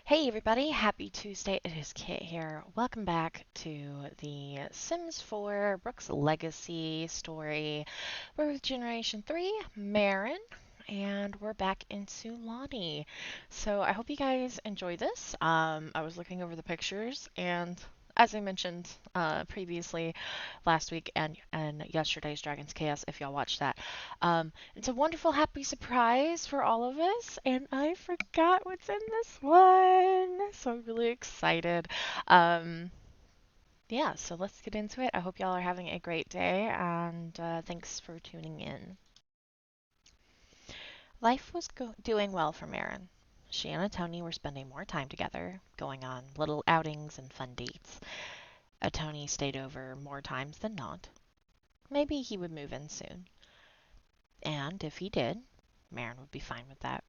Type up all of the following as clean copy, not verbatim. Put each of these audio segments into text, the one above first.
Hey everybody, happy Tuesday. It is Kit here. Welcome back to the Sims 4 Brooks Legacy story. We're with Generation 3, Marin, and we're back in Sulani. So I hope you guys enjoy this. I was looking over the pictures, and as I mentioned previously last week and yesterday's Dragon's Chaos, if y'all watched that, it's a wonderful, happy surprise for all of us, and I forgot what's in this one. So I'm really excited. Um, yeah, so let's get into it. I hope y'all are having a great day, and thanks for tuning in. Life was doing well for Marin. She and Tony were spending more time together, going on little outings and fun dates. Tony stayed over more times than not. Maybe he would move in soon. And if he did, Marin would be fine with that.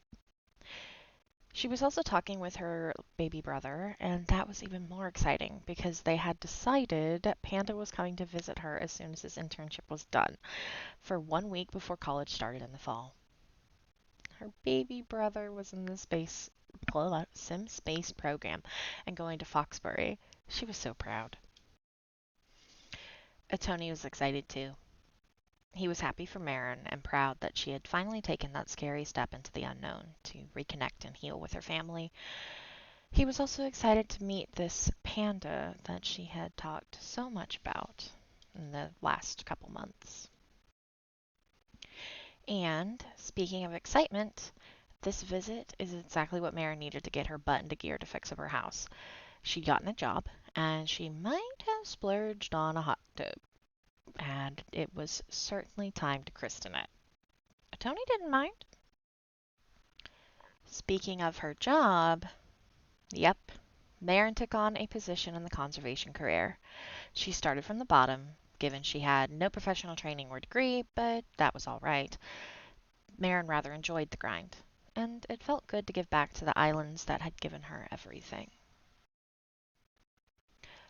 She was also talking with her baby brother, and that was even more exciting because they had decided that Panda was coming to visit her as soon as his internship was done, for 1 week before college started in the fall. Her baby brother was in the Sim Space program and going to Foxbury. She was so proud. Tony was excited too. He was happy for Marin and proud that she had finally taken that scary step into the unknown to reconnect and heal with her family. He was also excited to meet this panda that she had talked so much about in the last couple months. And speaking of excitement, this visit is exactly what Mary needed to get her butt into gear to fix up her house. She'd gotten a job, and she might have splurged on a hot tub, and it was certainly time to christen it. Tony didn't mind. Speaking of her job, yep, Marin took on a position in the conservation career. She started from the bottom, given she had no professional training or degree, but that was all right. Marin rather enjoyed the grind, and it felt good to give back to the islands that had given her everything.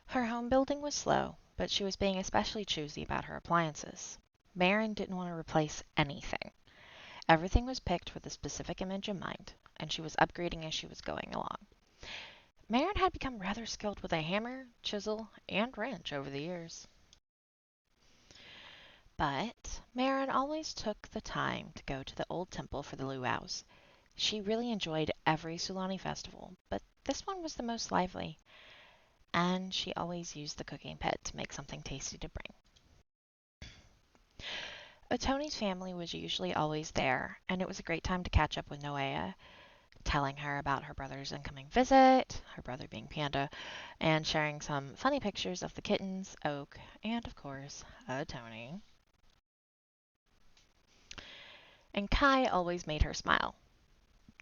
Her home building was slow, but she was being especially choosy about her appliances. Marin didn't want to replace anything. Everything was picked with a specific image in mind, and she was upgrading as she was going along. Marin had become rather skilled with a hammer, chisel, and wrench over the years. But Marin always took the time to go to the old temple for the luau's. She really enjoyed every Sulani festival, but this one was the most lively, and she always used the cooking pit to make something tasty to bring. Otoni's family was usually always there, and it was a great time to catch up with Noea, telling her about her brother's incoming visit, her brother being Panda, and sharing some funny pictures of the kittens, Oak, and of course, Otoni. And Kai always made her smile.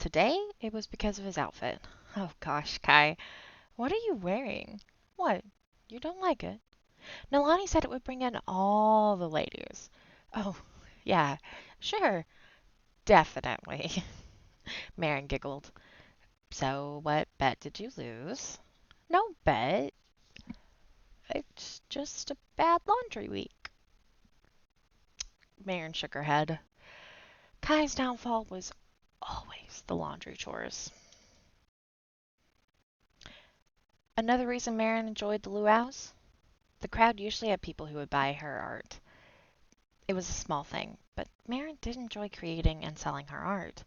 Today, it was because of his outfit. Oh gosh, Kai, what are you wearing? What? You don't like it? Nalani said it would bring in all the ladies. Oh, yeah, sure, definitely. Marin giggled. So, what bet did you lose? No bet. It's just a bad laundry week. Marin shook her head. Kai's downfall was always the laundry chores. Another reason Marin enjoyed the luau's? The crowd usually had people who would buy her art. It was a small thing, but Marin did enjoy creating and selling her art.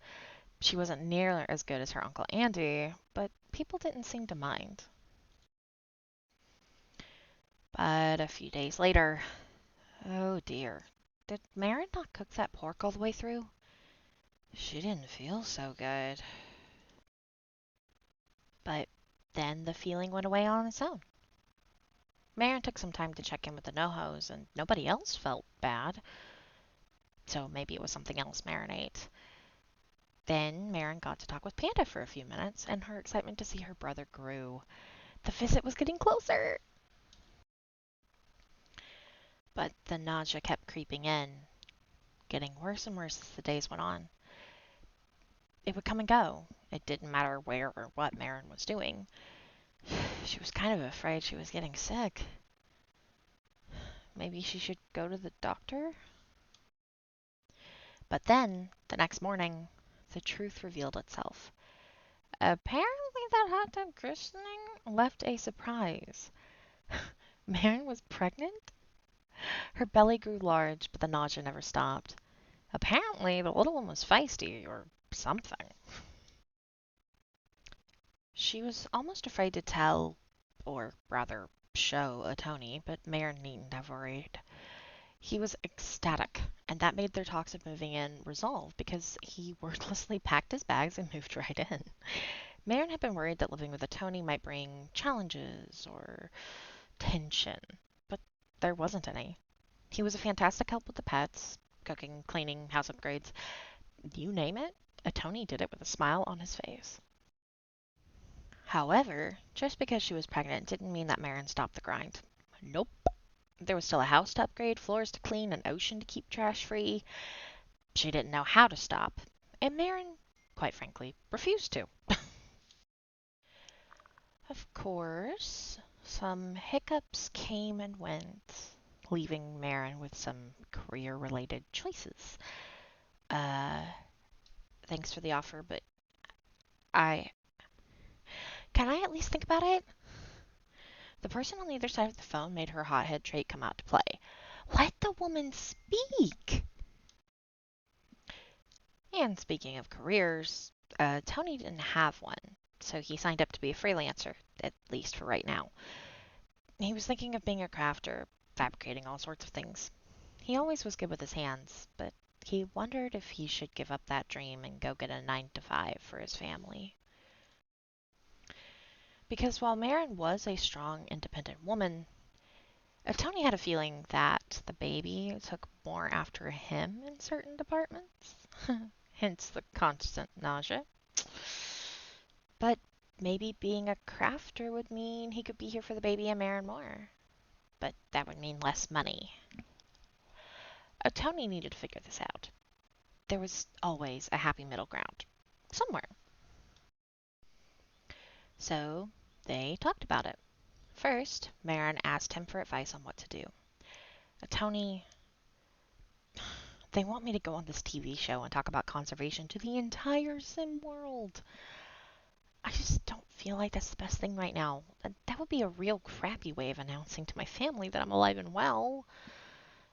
She wasn't nearly as good as her Uncle Andy, but people didn't seem to mind. But a few days later, oh dear, did Marin not cook that pork all the way through? She didn't feel so good. But then the feeling went away on its own. Marin took some time to check in with the NoHos, and nobody else felt bad. So maybe it was something else Marin ate. Then Marin got to talk with Panda for a few minutes, and her excitement to see her brother grew. The visit was getting closer. But the nausea kept creeping in, getting worse and worse as the days went on. It would come and go. It didn't matter where or what Marin was doing. She was kind of afraid she was getting sick. Maybe she should go to the doctor? But then, the next morning, the truth revealed itself. Apparently, that hot tub christening left a surprise. Marin was pregnant? Her belly grew large, but the nausea never stopped. Apparently, the little one was feisty or something. She was almost afraid to tell, or rather, show Tony, but Marin needn't have worried. He was ecstatic, and that made their talks of moving in resolve because he wordlessly packed his bags and moved right in. Marin had been worried that living with a Tony might bring challenges or tension, but there wasn't any. He was a fantastic help with the pets, cooking, cleaning, house upgrades, you name it. A Tony did it with a smile on his face. However, just because she was pregnant didn't mean that Marin stopped the grind. Nope. There was still a house to upgrade, floors to clean, an ocean to keep trash free. She didn't know how to stop. And Marin, quite frankly, refused to. Of course, some hiccups came and went, leaving Marin with some career-related choices. Uh, Thanks for the offer, but I... Can I at least think about it? The person on the other side of the phone made her hothead trait come out to play. Let the woman speak! And speaking of careers, Tony didn't have one, so he signed up to be a freelancer, at least for right now. He was thinking of being a crafter, fabricating all sorts of things. He always was good with his hands, but he wondered if he should give up that dream and go get a 9 to 5 for his family. Because while Marin was a strong, independent woman, Tony had a feeling that the baby took more after him in certain departments, hence the constant nausea. But maybe being a crafter would mean he could be here for the baby and Marin more. But that would mean less money. Tony needed to figure this out. There was always a happy middle ground. Somewhere. So they talked about it. First, Marin asked him for advice on what to do. Tony, they want me to go on this TV show and talk about conservation to the entire sim world. I just don't feel like that's the best thing right now. That would be a real crappy way of announcing to my family that I'm alive and well.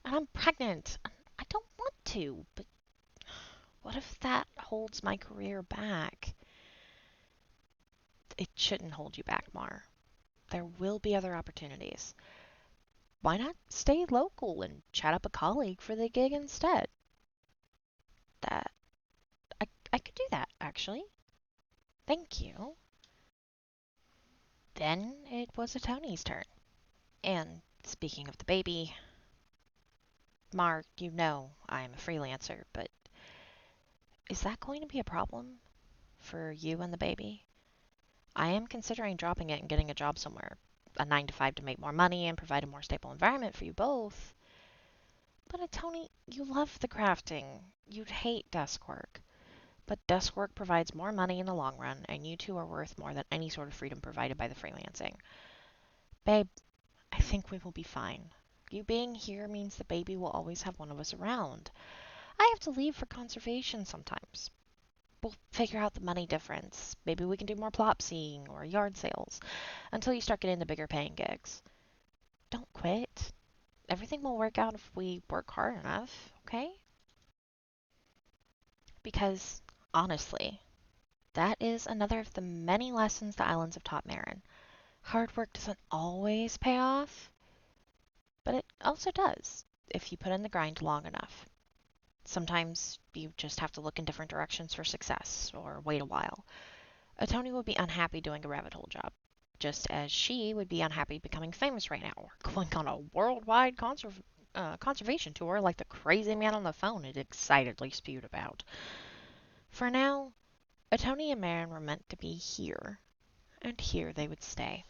And I'm pregnant. I don't want to, but what if that holds my career back? It shouldn't hold you back, Mar. There will be other opportunities. Why not stay local and chat up a colleague for the gig instead? That I could do that, actually. Thank you. Then it was a Tony's turn. And speaking of the baby, Mar, you know I'm a freelancer, but is that going to be a problem for you and the baby? I am considering dropping it and getting a job somewhere, a 9 to 5 to make more money and provide a more stable environment for you both. But Tony, you love the crafting. You'd hate desk work. But desk work provides more money in the long run, and you two are worth more than any sort of freedom provided by the freelancing. Babe, I think we will be fine. You being here means the baby will always have one of us around. I have to leave for conservation sometimes. We'll figure out the money difference. Maybe we can do more plop seeing or yard sales until you start getting the bigger paying gigs. Don't quit. Everything will work out if we work hard enough, okay? Because, honestly, that is another of the many lessons the islands have taught Marin. Hard work doesn't always pay off, but it also does if you put in the grind long enough. Sometimes you just have to look in different directions for success, or wait a while. Tony would be unhappy doing a rabbit hole job, just as she would be unhappy becoming famous right now, or going on a worldwide conservation tour like the crazy man on the phone had excitedly spewed about. For now, Tony and Marin were meant to be here, and here they would stay.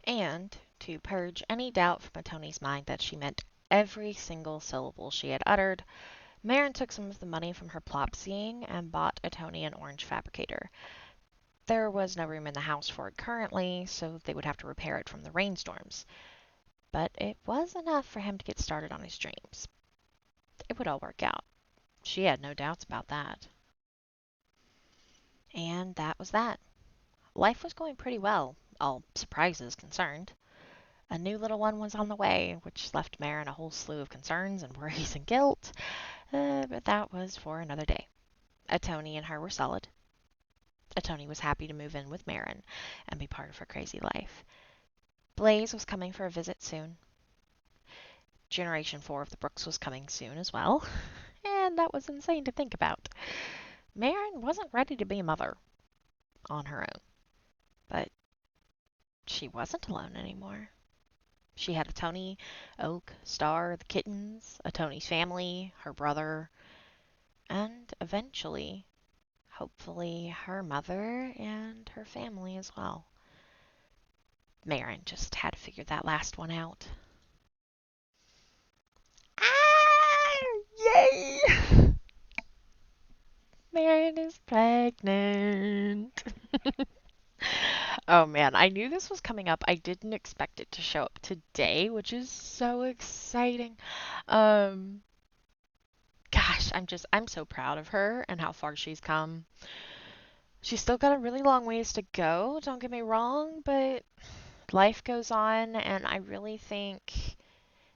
And, to purge any doubt from Tony's mind that she meant every single syllable she had uttered, Marin took some of the money from her plop seeing and bought Tony an orange fabricator. There was no room in the house for it currently, so they would have to repair it from the rainstorms. But it was enough for him to get started on his dreams. It would all work out. She had no doubts about that. And that was that. Life was going pretty well, all surprises concerned. A new little one was on the way, which left Marin a whole slew of concerns and worries and guilt, but that was for another day. Tony and her were solid. Tony was happy to move in with Marin and be part of her crazy life. Blaze was coming for a visit soon. Generation 4 of the Brooks was coming soon as well, and that was insane to think about. Marin wasn't ready to be a mother on her own, but she wasn't alone anymore. She had a Tony, Oak, Star, the kittens, a Tony's family, her brother, and eventually, hopefully, her mother and her family as well. Marin just had to figure that last one out. Ah! Yay! Marin is pregnant. Oh man, I knew this was coming up. I didn't expect it to show up today, which is so exciting. Um, Gosh, I'm so proud of her and how far she's come. She's still got a really long ways to go, don't get me wrong, but life goes on, and I really think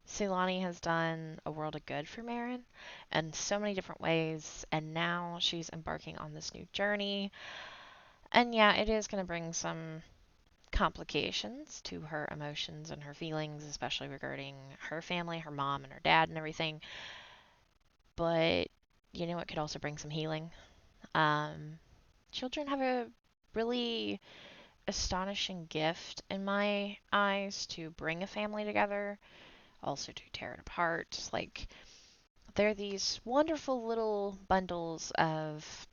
Sulani has done a world of good for Marin in so many different ways, and now she's embarking on this new journey. And yeah, it is going to bring some complications to her emotions and her feelings, especially regarding her family, her mom and her dad and everything. But you know, it could also bring some healing. Um, Children have a really astonishing gift in my eyes to bring a family together, also to tear it apart. Like, they're these wonderful little bundles of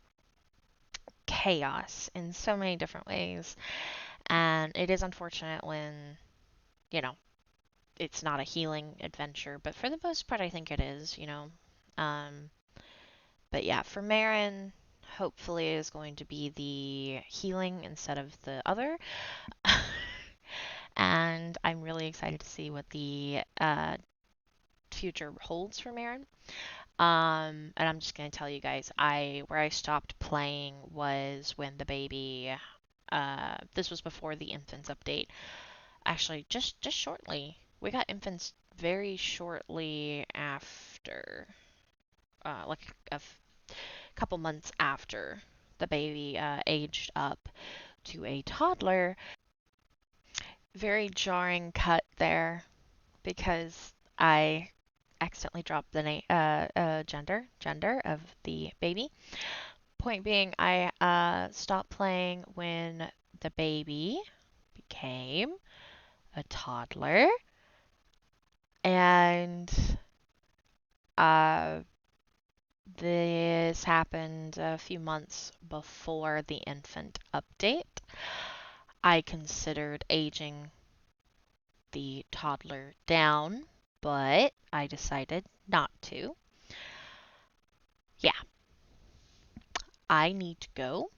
chaos in so many different ways. And it is unfortunate when, you know, it's not a healing adventure, but for the most part, I think it is, you know. Um, but yeah, for Marin, hopefully it is going to be the healing instead of the other. And I'm really excited to see what the future holds for Marin. And I'm just gonna tell you guys, where I stopped playing was when the baby. This was before the infants update. Actually, just shortly. We got infants very shortly after, like couple months after the baby aged up to a toddler. Very jarring cut there because I accidentally dropped the gender of the baby. Point being, I stopped playing when the baby became a toddler, and uh, this happened a few months before the infant update. I considered aging the toddler down, but I decided not to. Yeah, I need to go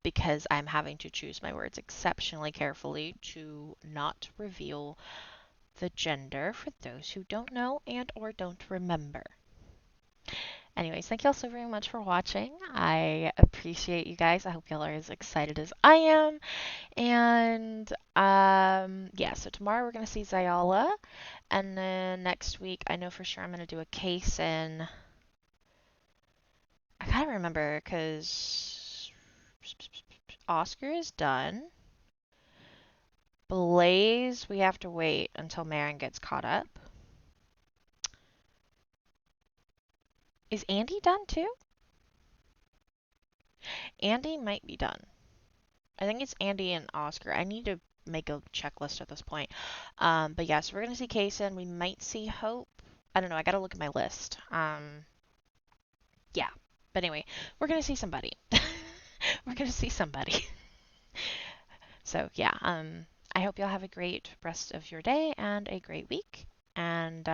because I'm having to choose my words exceptionally carefully to not reveal the gender for those who don't know and or don't remember. Anyways, thank you all so very much for watching. I appreciate you guys. I hope y'all are as excited as I am. And yeah, so tomorrow we're gonna see Zayala, and then next week I know for sure I'm gonna do a case in. I gotta remember because Oscar is done. Blaze, we have to wait until Marin gets caught up. Is Andy done too? Andy might be done. I think it's Andy and Oscar. I need to make a checklist at this point. But yeah, so we're gonna see Kaysen. We might see Hope. I don't know. I gotta look at my list. Yeah. But anyway, we're gonna see somebody. We're gonna see somebody. So yeah. I hope y'all have a great rest of your day and a great week. And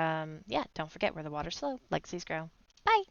yeah, don't forget where the water's slow, legacies grow. Bye.